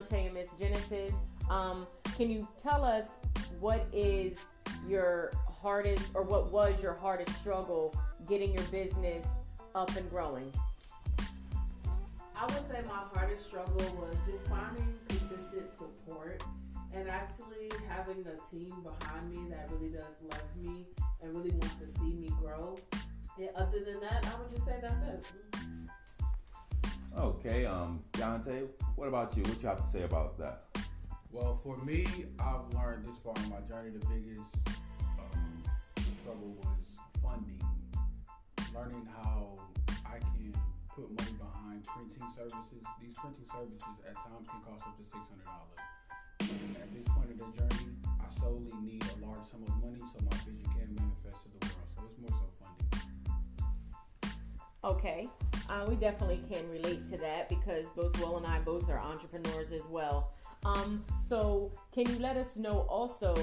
Donte and Miss Genesis. Can you tell us what is your hardest, or what was your hardest struggle getting your business up and growing? I would say my hardest struggle was just finding consistent support and actually having a team behind me that really does love me and really wants to see me grow. And other than that, I would just say that's it. Okay, Donte, what about you? What you have to say about that? Well, for me, I've learned this far in my journey, the biggest struggle was funding. Learning how I can put money behind printing services. These printing services at times can cost up to $600. And at this point in the journey, I solely need a large sum of money so my vision can manifest to the world. So it's more so funding. Okay, we definitely can relate to that because both Will and I both are entrepreneurs as well. So can you let us know also,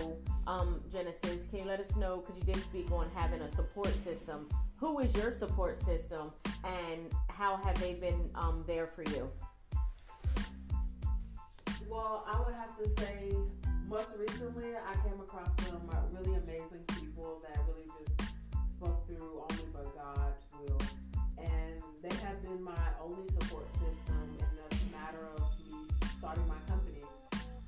Genesis, can you let us know, because you did speak on having a support system, who is your support system and how have they been there for you? Well, I would have to say most recently I came across some really amazing people that really just spoke through only by God's will. And they have been my only support system in the matter of me starting my company.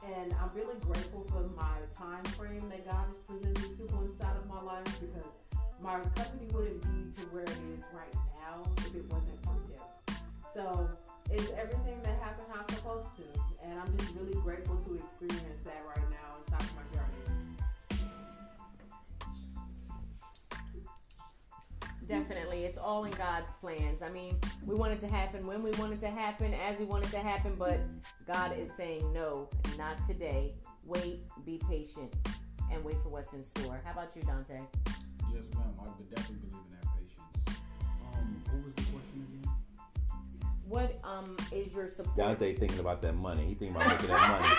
And I'm really grateful for my time frame that God has presented these people inside of my life, because my company wouldn't be to where it is right now if it wasn't for them. So it's everything that happened how it's supposed to. And I'm just really grateful to experience that right now inside of my journey. Definitely. It's all in God's plans. I mean, we want it to happen when we want it to happen, as we want it to happen, but God is saying, no, not today. Wait, be patient, and wait for what's in store. How about you, Donte? Yes, ma'am. I would definitely believe in that patience. What was the question again? What is your support? Donte thinking about that money. He thinking about making that money.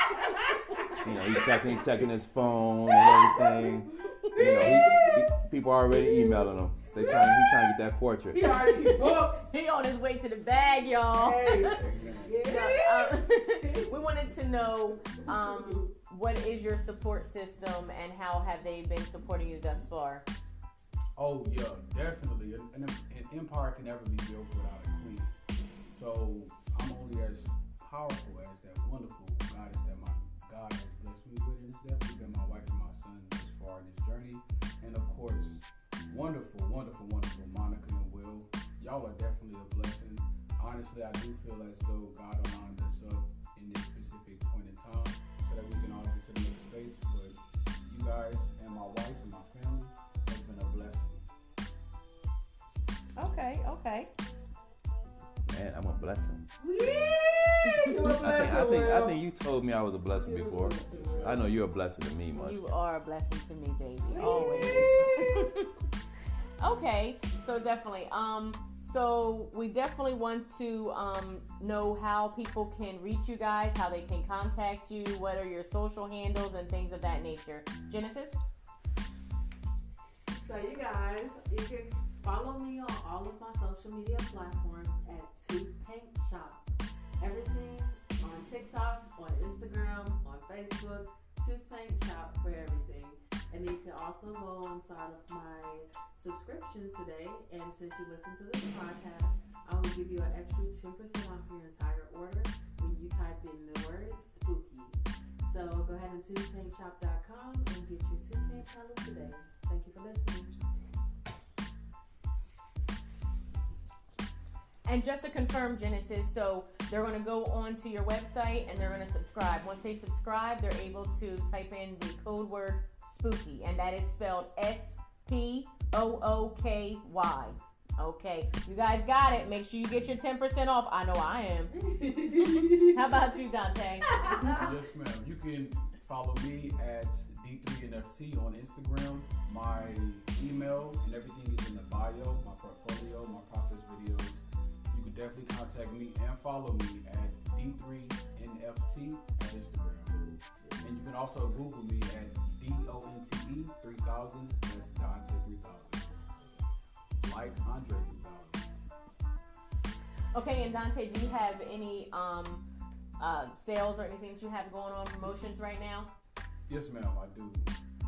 You know, he's checking his phone and everything. You know, people are already emailing him. He's trying to get that portrait. He already booked. He on his way to the bag, y'all. Hey. Yeah. We wanted to know what is your support system and how have they been supporting you thus far? Oh, yeah, definitely. An empire can never be built without a queen. So I'm only as powerful as that wonderful goddess that my God has blessed me with. And it's definitely been my wife and my son thus far in this journey. And of course, wonderful Monica and Will. Y'all are definitely a blessing. Honestly, I do feel as though God aligned us up in this specific point in time so that we can all get to the next space. But you guys and my wife and my family has been a blessing. Okay. Man, I'm a blessing. You're a blessing, I think you told me I was a blessing before. I know you're a blessing to me, Mush. You are a blessing to me, baby. Always. Okay, so definitely. So we definitely want to know how people can reach you guys, how they can contact you, what are your social handles and things of that nature. Genesis? So you guys, you can follow me on all of my social media platforms at Toothpaint Shop. Everything on TikTok, on Instagram, on Facebook, Toothpaint Shop for everything. And you can also go inside of my subscription today, and since you listen to this podcast, I will give you an extra 10% off your entire order when you type in the word spooky. So go ahead to toothpaintshop.com and get your toothpaint color today. Thank you for listening. And just to confirm, Genesis, so they're going to go on to your website and they're going to subscribe. Once they subscribe, they're able to type in the code word spooky, and that is spelled SPOOKY. Okay, you guys got it. Make sure you get your 10% off. I know I am. How about you, Donte? Yes, ma'am. You can follow me at D3NFT on Instagram. My email and everything is in the bio, my portfolio, my process videos. You can definitely contact me and follow me at D3NFT at Instagram. And you can also Google me at DONTE 3000. That's Donte 3000. Like Andre 3000. Okay, and Donte, do you have any sales or anything that you have going on, promotions right now? Yes, ma'am, I do.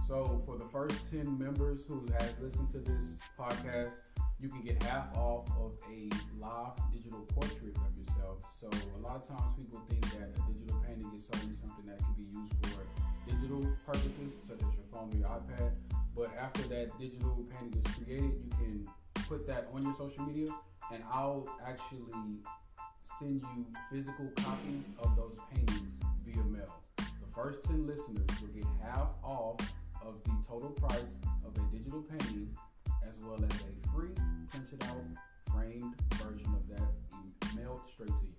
So for the first 10 members who have listened to this podcast, you can get half off of a live digital portrait of yourself. So a lot of times people think that a digital painting is solely something that can be used for digital purposes, such as your phone or your iPad. But after that digital painting is created, you can put that on your social media, and I'll actually send you physical copies of those paintings via mail. The first 10 listeners will get half off of the total price of a digital painting, as well as a free printed out framed version of that mailed straight to you.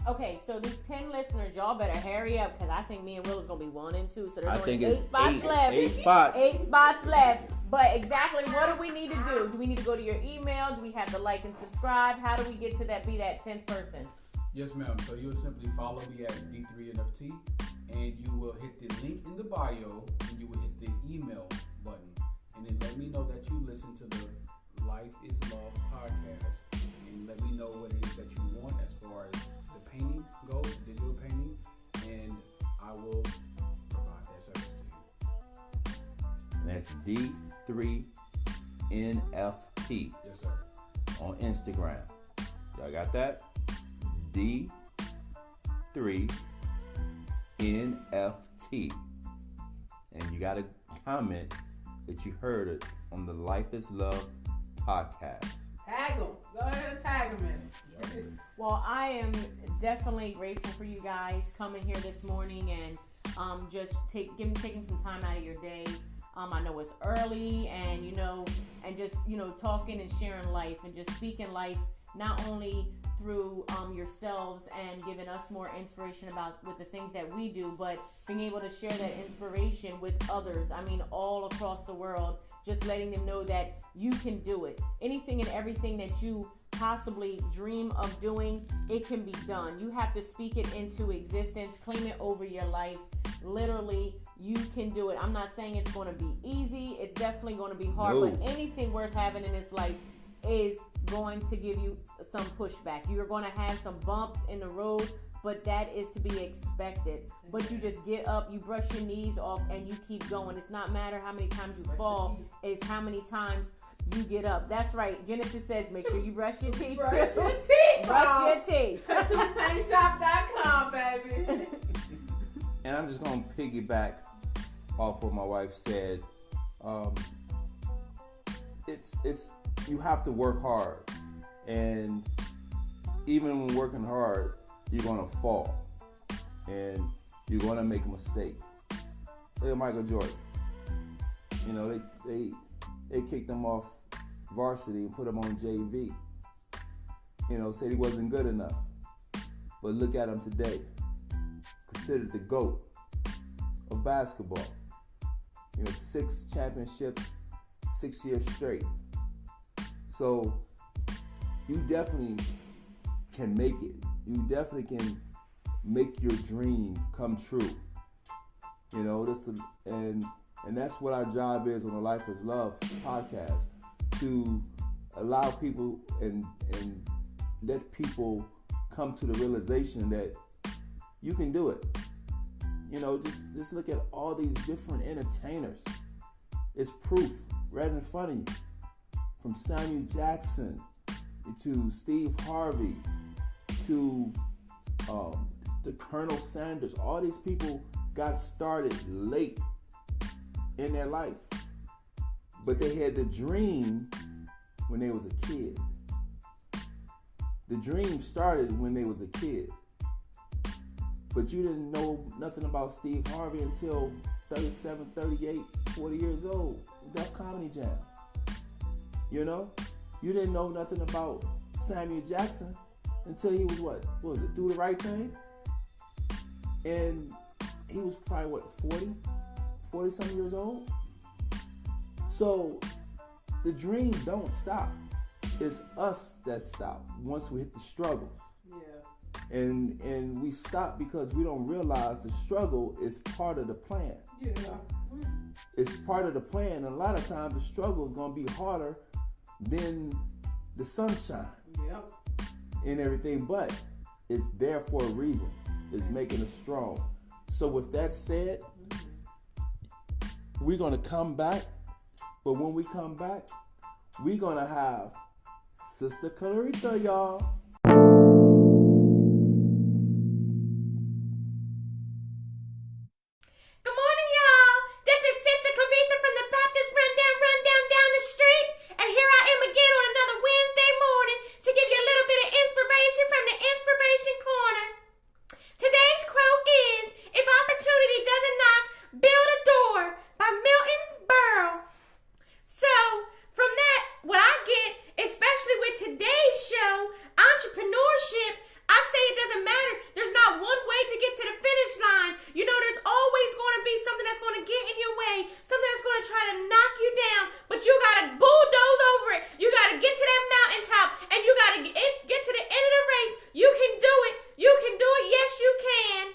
Okay, so these 10 listeners, y'all better hurry up, because I think me and Will is going to be 1 and 2. So there's only 8 spots left. 8 spots. 8 spots left. But exactly what do we need to do? Do we need to go to your email? Do we have to like and subscribe? How do we get to that, be that 10th person? Yes, ma'am. So you'll simply follow me at D3 of Donte, and you will hit the link in the bio, and you will hit the email button. And then let me know that you listen to the Life is Love podcast, and let me know what it is that you want as far as the painting goes, digital painting, and I will provide that service to you. And that's D3 NFT. Yes, sir. On Instagram. Y'all got that? D3 NFT. And you got to comment that you heard it on the Life is Love podcast. Tag them. Go ahead and tag them in. Well, I am definitely grateful for you guys coming here this morning and just taking some time out of your day. I know it's early, and just talking and sharing life and just speaking life, not only through yourselves and giving us more inspiration with the things that we do, but being able to share that inspiration with others. I mean, all across the world, just letting them know that you can do it. Anything and everything that you possibly dream of doing, it can be done. You have to speak it into existence, claim it over your life. Literally, you can do it. I'm not saying it's going to be easy. It's definitely going to be hard, but anything worth having in this life is going to give you some pushback. You're going to have some bumps in the road, but that is to be expected. But you just get up, you brush your knees off, and you keep going. It's not matter how many times you fall, it's how many times you get up. That's right. Genesis says make sure you brush your teeth. Brush your teeth. Brush your teeth. Toothpainteshop.com, baby. And I'm just going to piggyback off what my wife said. It's you have to work hard, and even when working hard, you're gonna fall, and you're gonna make a mistake. Look at Michael Jordan. They kicked him off varsity and put him on JV. Said he wasn't good enough, but look at him today. Considered the GOAT of basketball. 6 championships, 6 years straight. So you definitely can make it. You definitely can make your dream come true. And that's what our job is on the Life is Love podcast, to allow people and let people come to the realization that you can do it. Just look at all these different entertainers. It's proof right in front of you. From Samuel Jackson to Steve Harvey to the Colonel Sanders. All these people got started late in their life, but they had the dream when they was a kid. The dream started when they was a kid, but you didn't know nothing about Steve Harvey until 37, 38, 40 years old. Def Comedy Jam. You didn't know nothing about Samuel Jackson until he was Do the Right Thing? And he was probably 40 something years old. So the dream don't stop. It's us that stop once we hit the struggles. Yeah. And we stop because we don't realize the struggle is part of the plan. Yeah. It's part of the plan, and a lot of times the struggle is going to be harder than the sunshine. Yep. And everything, but it's there for a reason. is making us strong. So with that said, we're going to come back. But when we come back, we're going to have Sister Clarita, y'all. Entrepreneurship, I say it doesn't matter. There's not one way to get to the finish line. You know, there's always going to be something that's going to get in your way, something that's going to try to knock you down, but you got to bulldoze over it. You got to get to that mountaintop, and you got to get to the end of the race. You can do it. You can do it. Yes, you can.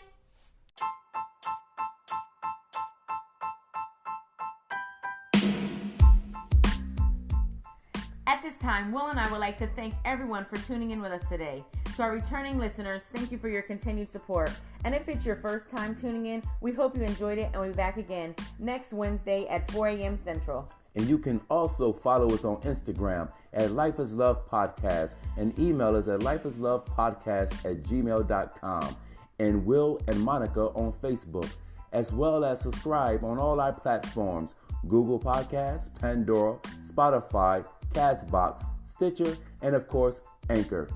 At this time, Will and I would like to thank everyone for tuning in with us today. To our returning listeners, thank you for your continued support. And if it's your first time tuning in, we hope you enjoyed it, and we'll be back again next Wednesday at 4 a.m. Central. And you can also follow us on Instagram at Life is Love Podcast and email us at lifeislovepodcast@gmail.com, and Will and Monica on Facebook, as well as subscribe on all our platforms: Google Podcasts, Pandora, Spotify, Castbox, Stitcher, and of course, Anchor.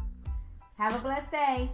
Have a blessed day.